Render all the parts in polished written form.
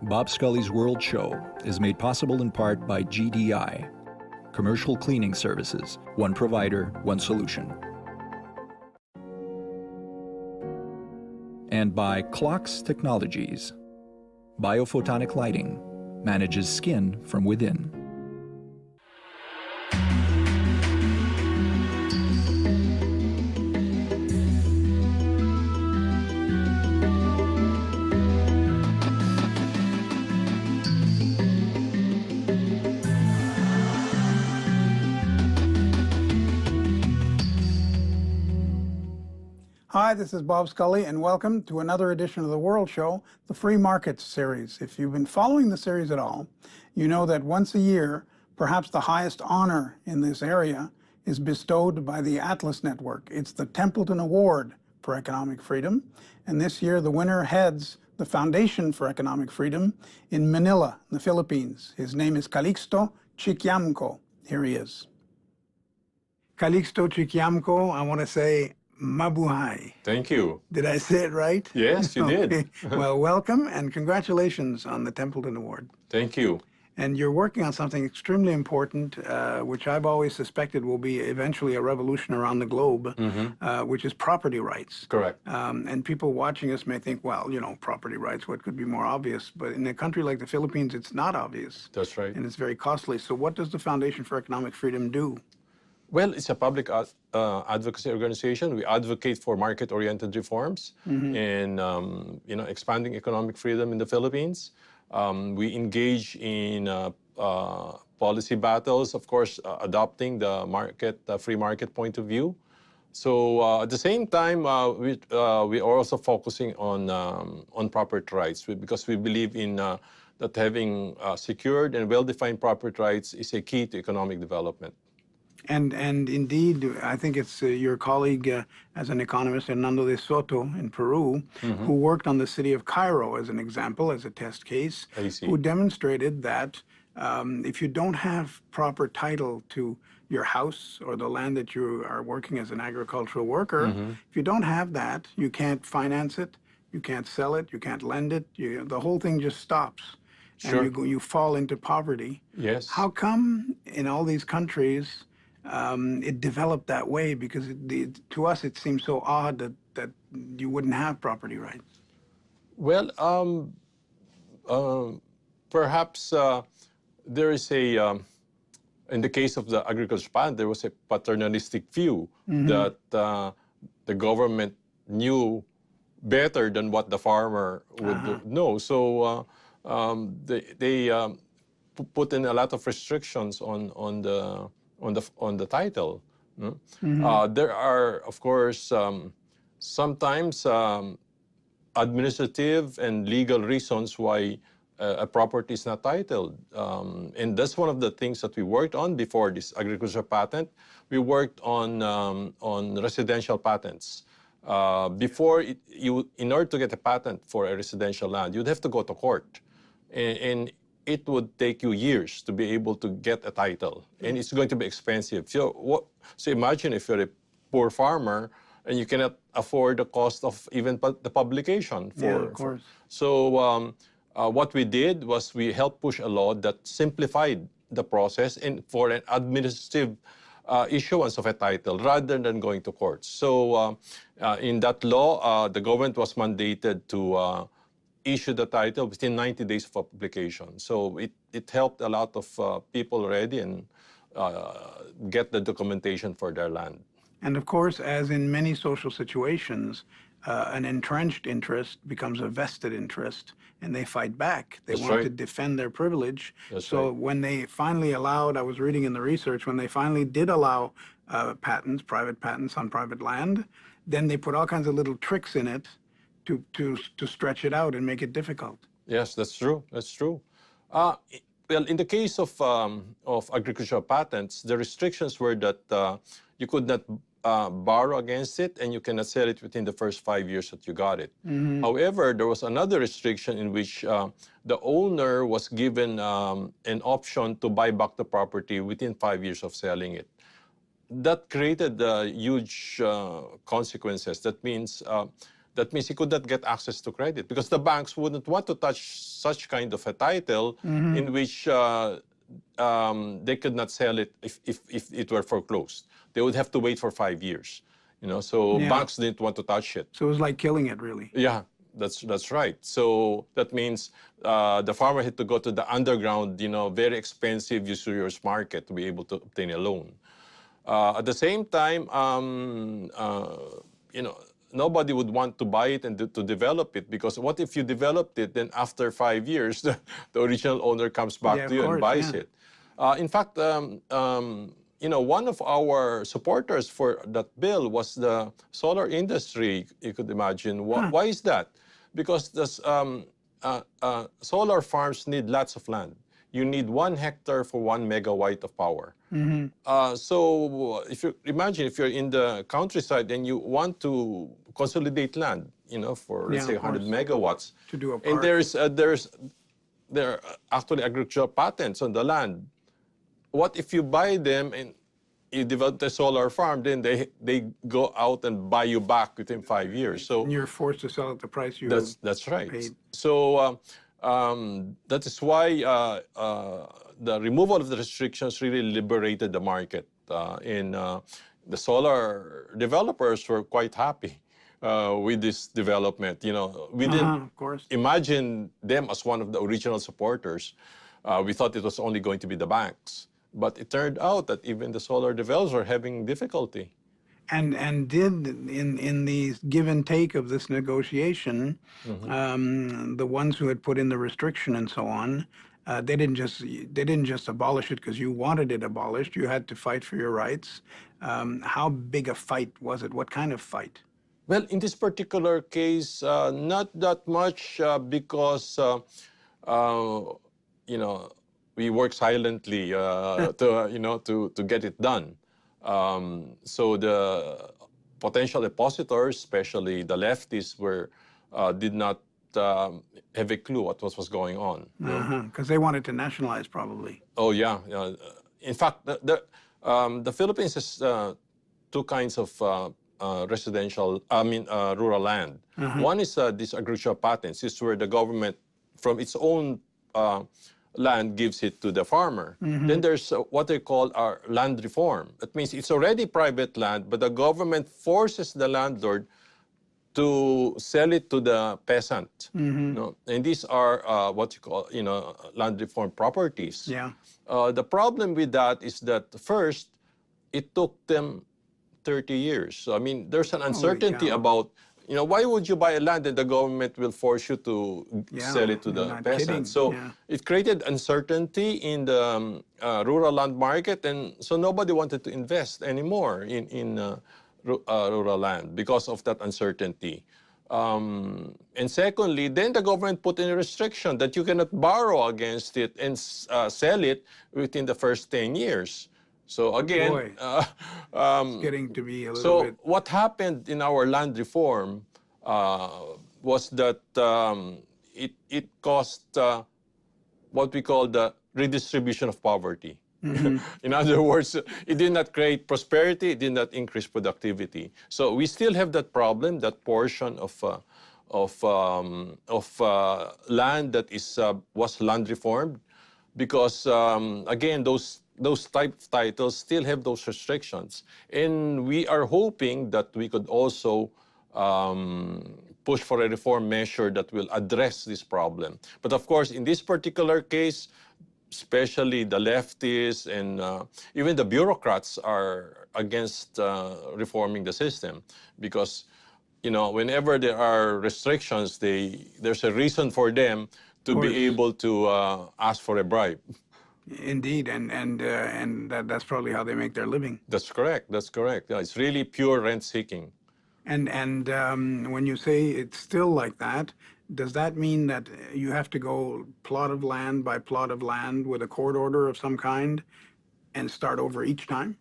Bob Scully's World Show is made possible in part by GDI, Commercial Cleaning Services, one provider, one solution. And by Clocks Technologies, Biophotonic Lighting, manages skin from within. Hi, this is Bob Scully, and welcome to another edition of the World Show, the Free Markets series. If you've been following the series at all, you know that once a year, perhaps the highest honor in this area is bestowed by the Atlas Network. It's the Templeton Award for Economic Freedom, and this year the winner heads the Foundation for Economic Freedom in Manila, the Philippines. His name is Calixto Chikiamco. Here he is. Calixto Chikiamco, I want to say, mabuhay. Thank you. Did I say it right? Yes, you did. Well, welcome and congratulations on the Templeton Award. Thank you. And you're working on something extremely important, which I've always suspected will be eventually a revolution around the globe, which is property rights. Correct. And people watching us may think, well, you know, property rights, what could be more obvious? But in a country like the Philippines, it's not obvious. That's right. And it's very costly. So what does the Foundation for Economic Freedom do? Well, it's a public advocacy organization. We advocate for market-oriented reforms and expanding economic freedom in the Philippines. We engage in policy battles, of course, adopting the free market point of view. So at the same time, we are also focusing on property rights because we believe in that having secured and well-defined property rights is a key to economic development. And indeed, I think it's your colleague as an economist, Hernando de Soto in Peru, who worked on the city of Cairo as an example, as a test case, who demonstrated that if you don't have proper title to your house or the land that you are working as an agricultural worker, if you don't have that, you can't finance it, you can't sell it, you can't lend it, the whole thing just stops. Sure. And you fall into poverty. Yes. How come in all these countries it developed that way? Because to us it seems so odd that you wouldn't have property rights. Well, perhaps there is in the case of the agriculture patent, there was a paternalistic view that the government knew better than what the farmer would know. So they put in a lot of restrictions on the title. There are, of course, sometimes administrative and legal reasons why a property is not titled. And that's one of the things that we worked on before this agriculture patent. We worked on residential patents. Before, in order to get a patent for a residential land, you'd have to go to court. And it would take you years to be able to get a title, and it's going to be expensive. So imagine if you're a poor farmer and you cannot afford the cost of even the publication. Of course. So what we did was we helped push a law that simplified the process and for an administrative issuance of a title rather than going to court. So in that law, the government was mandated to issue the title within 90 days of application. So it helped a lot of people already and get the documentation for their land. And of course, as in many social situations, an entrenched interest becomes a vested interest, and they fight back. They want to defend their privilege. So when they finally allowed, I was reading in the research, when they finally did allow patents, private patents on private land, then they put all kinds of little tricks in it to stretch it out and make it difficult. Yes, that's true. That's true. Well, in the case of agricultural patents, the restrictions were that you could not borrow against it and you cannot sell it within the first 5 years that you got it. However, there was another restriction in which the owner was given an option to buy back the property within 5 years of selling it. That created huge consequences. That means That means he could not get access to credit because the banks wouldn't want to touch such kind of a title in which they could not sell it if it were foreclosed. They would have to wait for 5 years. So banks didn't want to touch it. So it was like killing it, really. Yeah, that's right. So that means the farmer had to go to the underground, very expensive usurious market to be able to obtain a loan. At the same time, nobody would want to buy it and to develop it, because what if you developed it, then after 5 years, the original owner comes back to you and buys it. In fact, one of our supporters for that bill was the solar industry, you could imagine. Why is that? Because solar farms need lots of land. You need 1 hectare for 1 megawatt of power. So if you imagine if you're in the countryside and you want to consolidate land, for let's say 100 megawatts, to do a park. And there are actually agricultural patents on the land. What if you buy them and you develop a solar farm, then they go out and buy you back within 5 years. So and you're forced to sell at the price you that's right. paid. So that is why the removal of the restrictions really liberated the market. And the solar developers were quite happy with this development. We didn't Of course. imagine them as one of the original supporters. We thought it was only going to be the banks. But it turned out that even the solar developers are having difficulty. And did in the give and take of this negotiation, the ones who had put in the restriction and so on, they didn't just abolish it because you wanted it abolished. You had to fight for your rights. How big a fight was it? What kind of fight? Well, in this particular case, not that much because we work silently to get it done. So the potential oppositors, especially the leftists, did not have a clue what was going on. Because they wanted to nationalize, probably. Oh yeah. In fact, the Philippines has 2 kinds of rural land. One is these agricultural patents. This is where the government, from its own land, gives it to the farmer. Then there's what they call our land reform. That means it's already private land, but the government forces the landlord to sell it to the peasant. And these are what you call, land reform properties. Yeah. The problem with that is that first, it took them 30 years. So, I mean, there's an uncertainty about, why would you buy a land and the government will force you to sell it to the peasant? So it created uncertainty in the rural land market, and so nobody wanted to invest anymore in rural land because of that uncertainty. And secondly, then the government put in a restriction that you cannot borrow against it and sell it within the first 10 years. So again, it's getting to be a little bit... So what happened in our land reform was that it caused what we call the redistribution of poverty. In other words, it did not create prosperity, it did not increase productivity. So we still have that problem, that portion of land that was land reformed, because again, those type of titles still have those restrictions. And we are hoping that we could also push for a reform measure that will address this problem. But of course, in this particular case, especially the leftists and even the bureaucrats are against reforming the system, because whenever there are restrictions, there's a reason for them to be able to ask for a bribe. Indeed, and that's probably how they make their living. That's correct. That's correct. Yeah, it's really pure rent seeking. And when you say it's still like that, does that mean that you have to go plot of land by plot of land with a court order of some kind and start over each time?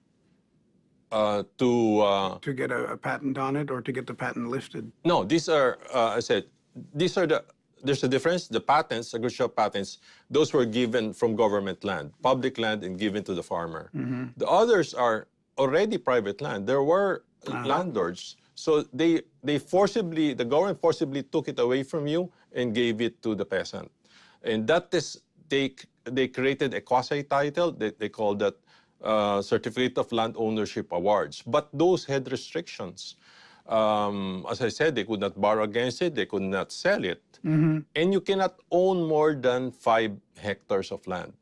To get a patent on it or to get the patent lifted? No, these are, I said, there's a difference. The patents, agricultural patents, those were given from government land, public land, and given to the farmer. The others are already private land. There were landlords. So the government forcibly took it away from you and gave it to the peasant. And that is, they created a quasi-title, they call that Certificate of Land Ownership Awards. But those had restrictions. As I said, they could not borrow against it, they could not sell it. And you cannot own more than 5 hectares of land.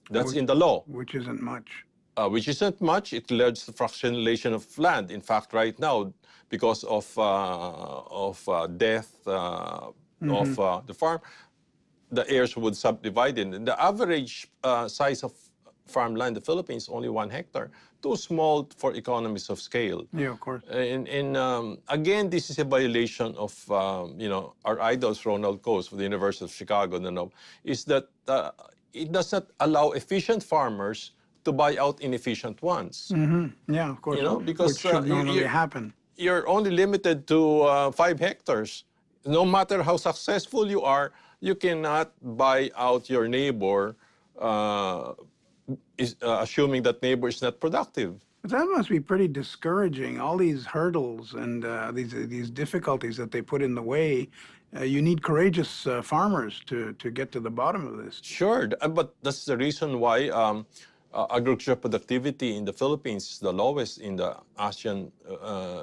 That's in the law. Which isn't much. Which isn't much. It leads to fractionalization of land. In fact, right now, because of death of the farm, the heirs would subdivide it. And the average size of farmland in the Philippines is only 1 hectare. Too small for economies of scale. Yeah, of course. And again, this is a violation of our idols, Ronald Coase of the University of Chicago, is that it does not allow efficient farmers to buy out inefficient ones. Yeah, of course. Because which should normally happen. You're only limited to 5 hectares. No matter how successful you are, you cannot buy out your neighbor, assuming that neighbor is not productive. But that must be pretty discouraging. All these hurdles and these difficulties that they put in the way. You need courageous farmers to get to the bottom of this. Sure, but that's the reason why agricultural productivity in the Philippines is the lowest in the ASEAN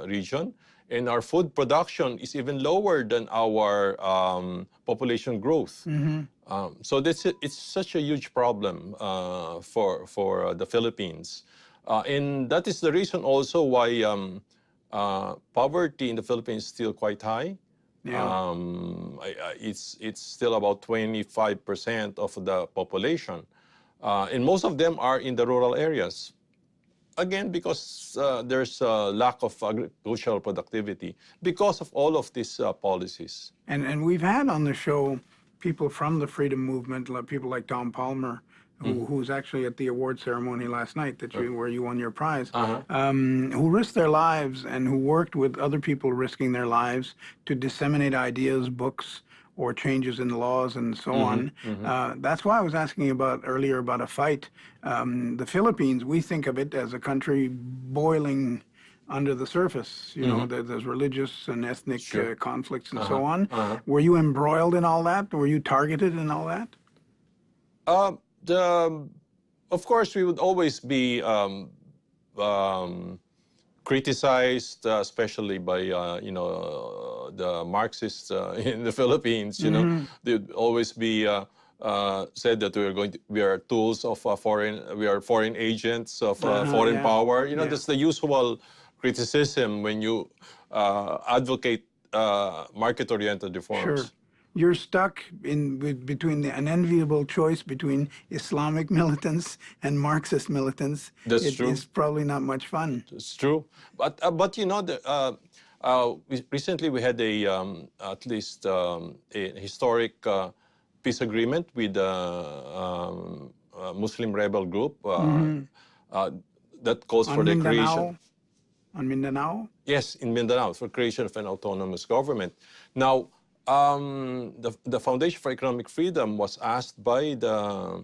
region, and our food production is even lower than our population growth. So it's such a huge problem for the Philippines. And that is the reason also why poverty in the Philippines is still quite high. Yeah. It's still about 25% of the population. And most of them are in the rural areas. Again, because there's a lack of agricultural productivity because of all of these policies. And we've had on the show people from the freedom movement, people like Tom Palmer, who's actually at the award ceremony last night where you won your prize, who risked their lives and who worked with other people risking their lives to disseminate ideas, books, or changes in laws and so on. That's why I was asking earlier about a fight. The Philippines, we think of it as a country boiling under the surface. You know, there's religious and ethnic conflicts and so on. Were you embroiled in all that? Were you targeted in all that? Of course, we would always be criticized, especially by the Marxists in the Philippines. They'd always be said that we are tools of we are foreign agents of foreign power. That's the usual criticism when you advocate market-oriented reforms. Sure. You're stuck between an enviable choice between Islamic militants and Marxist militants. That's true. It's probably not much fun. It's true, but recently we had at least a historic peace agreement with a Muslim rebel group that calls for the creation. On Mindanao? Yes, in Mindanao, for creation of an autonomous government. Now, the Foundation for Economic Freedom was asked by the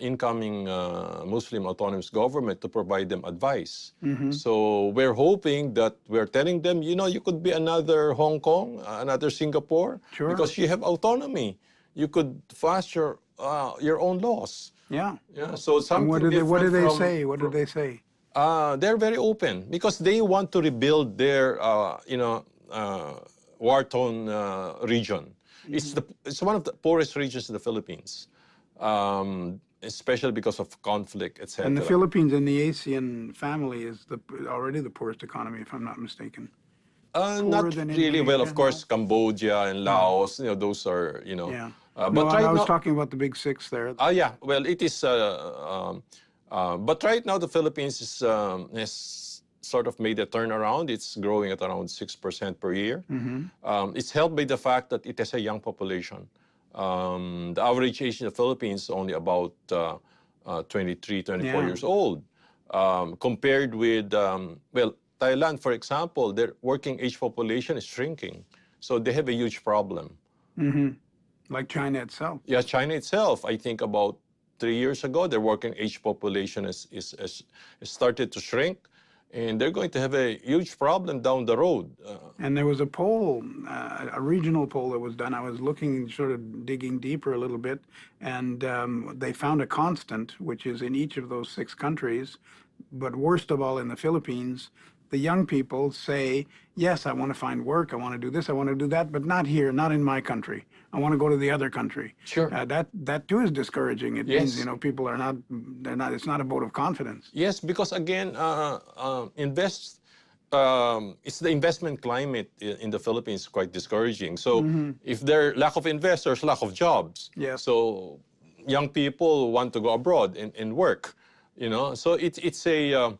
incoming Muslim autonomous government to provide them advice. So we're hoping that we're telling them, you could be another Hong Kong, another Singapore, because you have autonomy. You could pass your own laws. Yeah. So something what do they say? What do they say? They're very open because they want to rebuild their, war-torn region. It's one of the poorest regions in the Philippines, especially because of conflict, etc. And the Philippines in the ASEAN family is already the poorest economy, if I'm not mistaken. Not really. Well, of course, Cambodia and Laos, those are, Yeah. But I was talking about the big 6 there. Yeah. Well, it is. But right now, the Philippines has sort of made a turnaround. It's growing at around 6% per year. It's helped by the fact that it has a young population. The average age in the Philippines is only about 23, 24 years old. Compared with, Thailand, for example, their working age population is shrinking. So they have a huge problem. Like China itself. Yeah, China itself, I think about 3 years ago, their working age population is started to shrink. and they're going to have a huge problem down the road. And there was a poll, a regional poll that was done. I was looking, sort of digging deeper a little bit, and they found a constant, which is in each of those 6 countries, but worst of all in the Philippines. The young people say, yes, I want to find work, I want to do this, I want to do that, but not here, not in my country. I want to go to the other country. Sure. That too is discouraging. It means, people are not, it's not a vote of confidence. Yes, because again, it's the investment climate in the Philippines quite discouraging. So if there lack of investors, lack of jobs. Yes. So young people want to go abroad and work, So it's a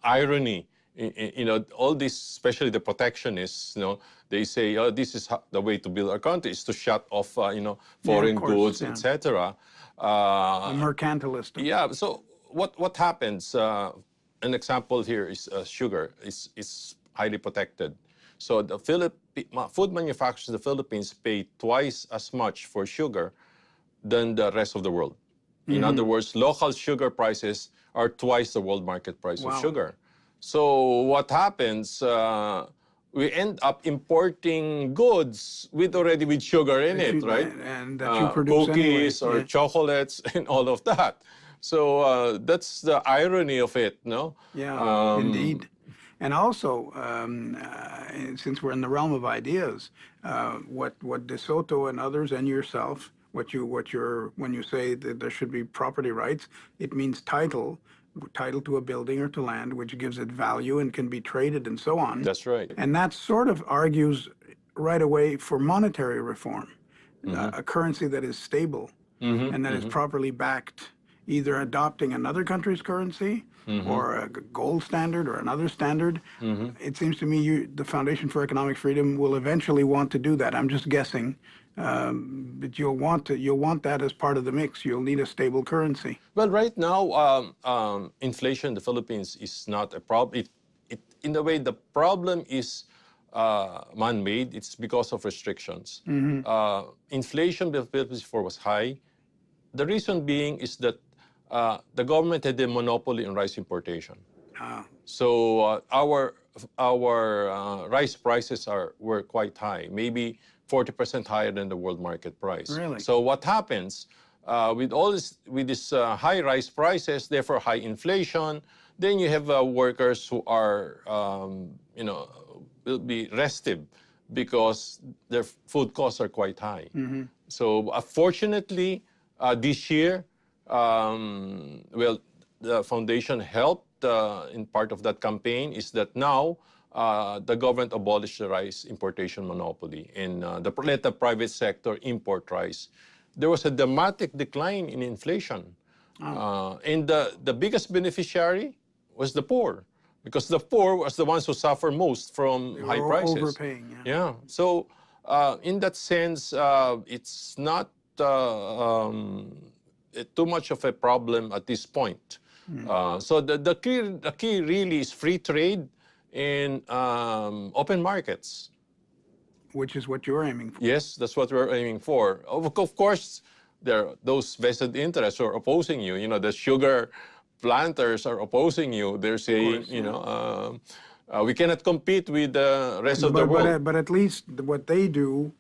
irony. All this, especially the protectionists, they say, oh, this is the way to build our country, is to shut off, foreign goods, etc. The mercantilist. Yeah, so what happens? An example here is sugar. It's highly protected. So the food manufacturers in the Philippines pay twice as much for sugar than the rest of the world. In other words, local sugar prices are twice the world market price of sugar. So what happens? We end up importing goods with sugar in it, right? And that you produce cookies anyway. or chocolates and all of that. So that's the irony of it, no? Yeah, indeed. And also, since we're in the realm of ideas, what De Soto and others and yourself, when you say that there should be property rights, it means title to a building or to land, which gives it value and can be traded and so on. That's right. And that sort of argues right away for monetary reform, a currency that is stable and that is properly backed, either adopting another country's currency or a gold standard or another standard. It seems to me the Foundation for Economic Freedom will eventually want to do that. I'm just guessing. But you'll want that as part of the mix. You'll need a stable currency. Well, right now, inflation in the Philippines is not a problem. In a way, the problem is man-made. It's because of restrictions. Inflation before was high. The reason being is that the government had a monopoly on rice importation. So our rice prices were quite high, maybe 40% higher than the world market price. Really? So what happens with this high rice prices, therefore high inflation, then you have workers who are will be restive because their food costs are quite high. So fortunately, this year, the foundation helped in part of that campaign is that now the government abolished the rice importation monopoly and let the private sector import rice. There was a dramatic decline in inflation. And the biggest beneficiary was the poor, because the poor was the ones who suffer most from high prices. Overpaying, yeah. So in that sense, it's not too much of a problem at this point. So the key really is free trade in open markets. Which is what you're aiming for. Yes, that's what we're aiming for. Of course, there are those vested interests who are opposing you. The sugar planters are opposing you. They're saying, we cannot compete with the rest of the world. But at least what they do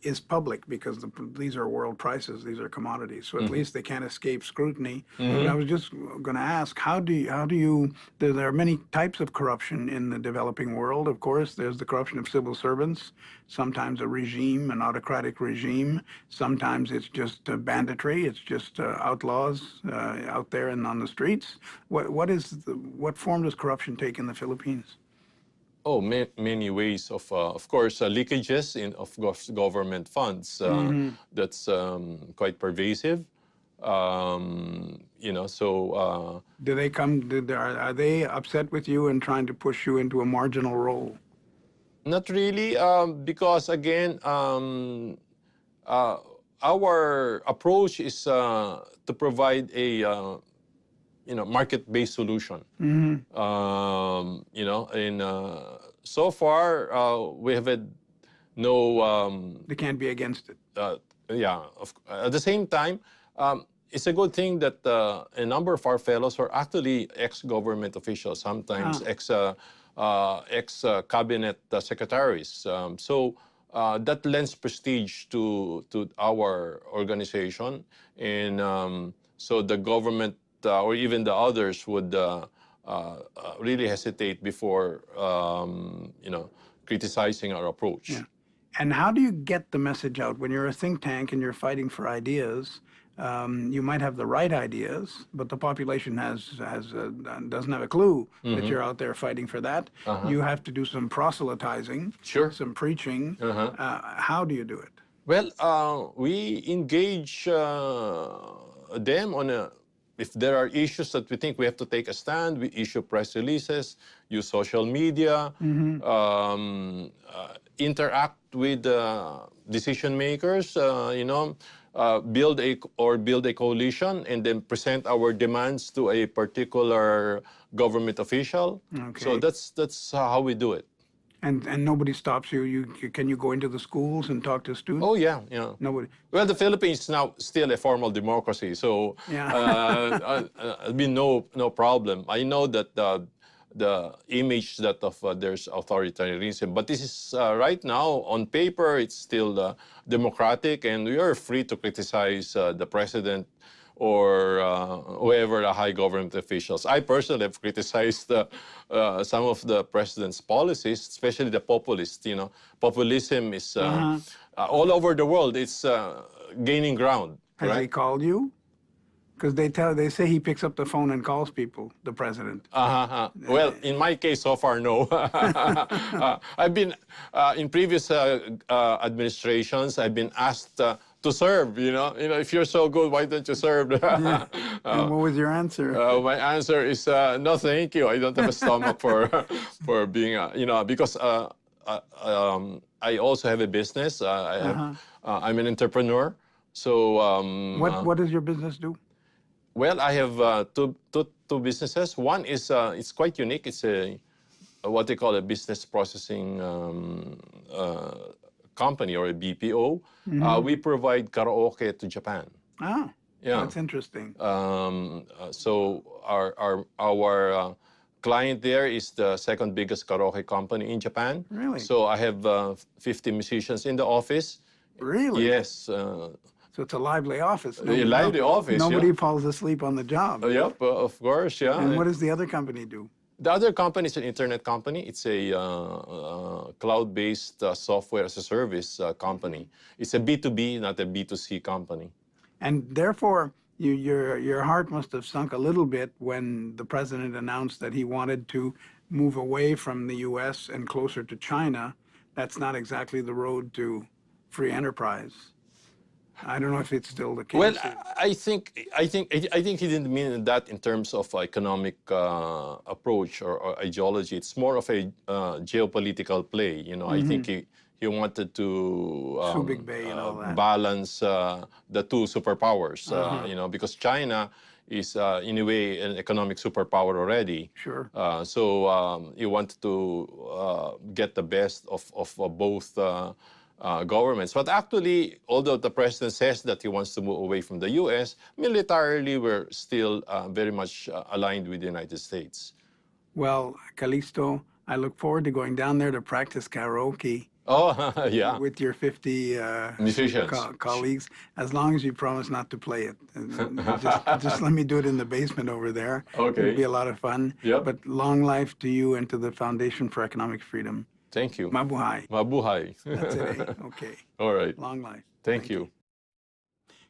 is public, because these are world prices, these are commodities, so at least they can't escape scrutiny. But I was just going to ask, how do you there are many types of corruption in the developing world, of course. There's the corruption of civil servants, sometimes a regime, an autocratic regime, sometimes it's just banditry, it's just outlaws out there and on the streets. What form does corruption take in the Philippines? Oh, many ways of course, leakages of government funds. That's quite pervasive. So... Do they are they upset with you and trying to push you into a marginal role? Not really, because again, our approach is to provide a market-based solution. So far we have had no. They can't be against it. Yeah. At the same time, it's a good thing that a number of our fellows are actually ex-government officials, sometimes ex-cabinet secretaries. So that lends prestige to our organization, and so the government or even the others would really hesitate before criticizing our approach. Yeah. And how do you get the message out when you're a think tank and you're fighting for ideas? You might have the right ideas, but the population doesn't have a clue that you're out there fighting for that. You have to do some proselytizing, some preaching. How do you do it? Well, we engage them on if there are issues that we think we have to take a stand, we issue press releases, use social media, interact with decision makers, build a coalition, and then present our demands to a particular government official. Okay. So that's how we do it. And nobody stops you. Can you go into the schools and talk to students? Oh yeah. Nobody. Well, the Philippines is now still a formal democracy, so there'll be no problem. I know that the image that of there's authoritarianism, but this is right now on paper it's still democratic, and we are free to criticize the president or whoever the high government officials. I personally have criticized some of the president's policies, especially the populist. Populism is all over the world. It's gaining ground. Has he called you? Because they say he picks up the phone and calls people, the president. Well, in my case, so far, no. I've been in previous administrations. I've been asked to serve. If you're so good, why don't you serve? And what was your answer? My answer is no, thank you. I don't have a stomach for being, because I also have a business. I'm an entrepreneur. So what does your business do? Well, I have two businesses. One is it's quite unique. It's what they call a business processing company, or a BPO. We provide karaoke to Japan. Ah, yeah, that's interesting. So our client there is the second biggest karaoke company in Japan. Really? So I have 50 musicians in the office. Really? Yes. So it's a lively office. A lively office. Nobody falls asleep on the job. Yep, of course, yeah. And what does the other company do? The other company is an internet company. It's a cloud-based software as a service company. It's a B2B, not a B2C company. And therefore, your heart must have sunk a little bit when the president announced that he wanted to move away from the U.S. and closer to China. That's not exactly the road to free enterprise. I don't know if it's still the case. Well, I think he didn't mean that in terms of economic approach or ideology. It's more of a geopolitical play. I think he wanted to Big Bay and all that. balance the two superpowers. Because China is in a way an economic superpower already. Sure. So he wanted to get the best of both. Governments. But actually, although the president says that he wants to move away from the U.S., militarily we're still very much aligned with the United States. Well, Calixto, I look forward to going down there to practice karaoke. Oh, yeah. With your 50 musicians. Colleagues, as long as you promise not to play it. Just let me do it in the basement over there. Okay. It'll be a lot of fun. Yep. But long life to you and to the Foundation for Economic Freedom. Thank you. Mabuhay. Mabuhay. That's it, eh? Okay. All right. Long life. Thank you.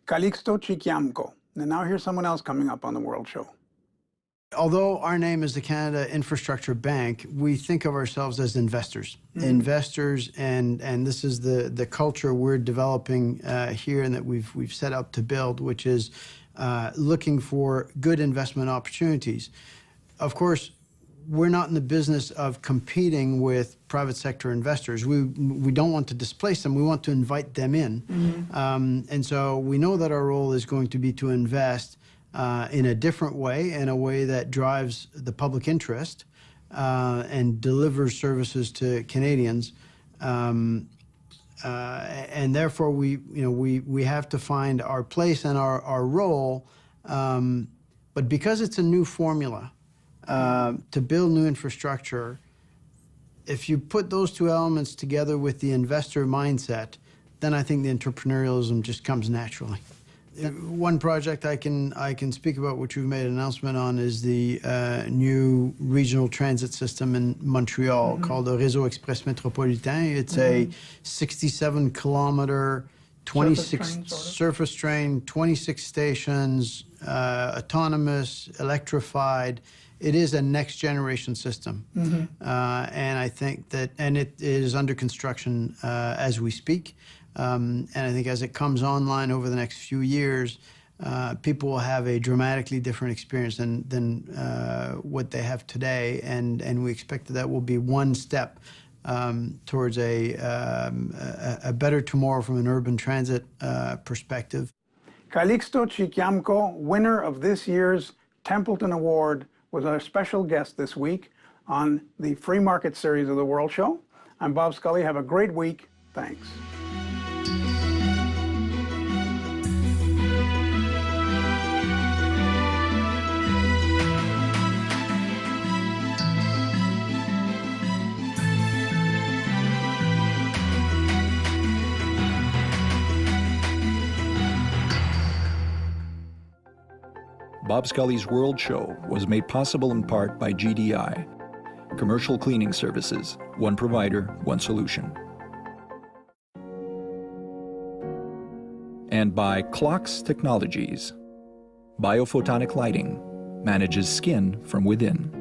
Calixto Chikiamco. And now here's someone else coming up on the World Show. Although our name is the Canada Infrastructure Bank, we think of ourselves as investors. Investors, and this is the culture we're developing here and that we've set out to build, which is looking for good investment opportunities. Of course, we're not in the business of competing with private sector investors. We don't want to displace them. We want to invite them in. And so we know that our role is going to be to invest in a different way, in a way that drives the public interest and delivers services to Canadians And therefore we have to find our place and our role. But because it's a new formula to build new infrastructure, if you put those two elements together with the investor mindset, then I think the entrepreneurialism just comes naturally. One project I can speak about, which we've made an announcement on, is the new regional transit system in Montreal called the Réseau Express Métropolitain. It's a 67-kilometer, 26 surface train, 26 stations, autonomous, electrified. It is a next generation system. And I think that, and it is under construction as we speak. And I think as it comes online over the next few years, people will have a dramatically different experience than what they have today. And we expect that will be one step towards a better tomorrow from an urban transit perspective. Calixto Chikiamco, winner of this year's Templeton Award, was our special guest this week on the Free Market series of the World Show. I'm Bob Scully. Have a great week. Thanks. Bob Scully's World Show was made possible in part by GDI, commercial cleaning services, one provider, one solution. And by Clocks Technologies, biophotonic lighting, manages skin from within.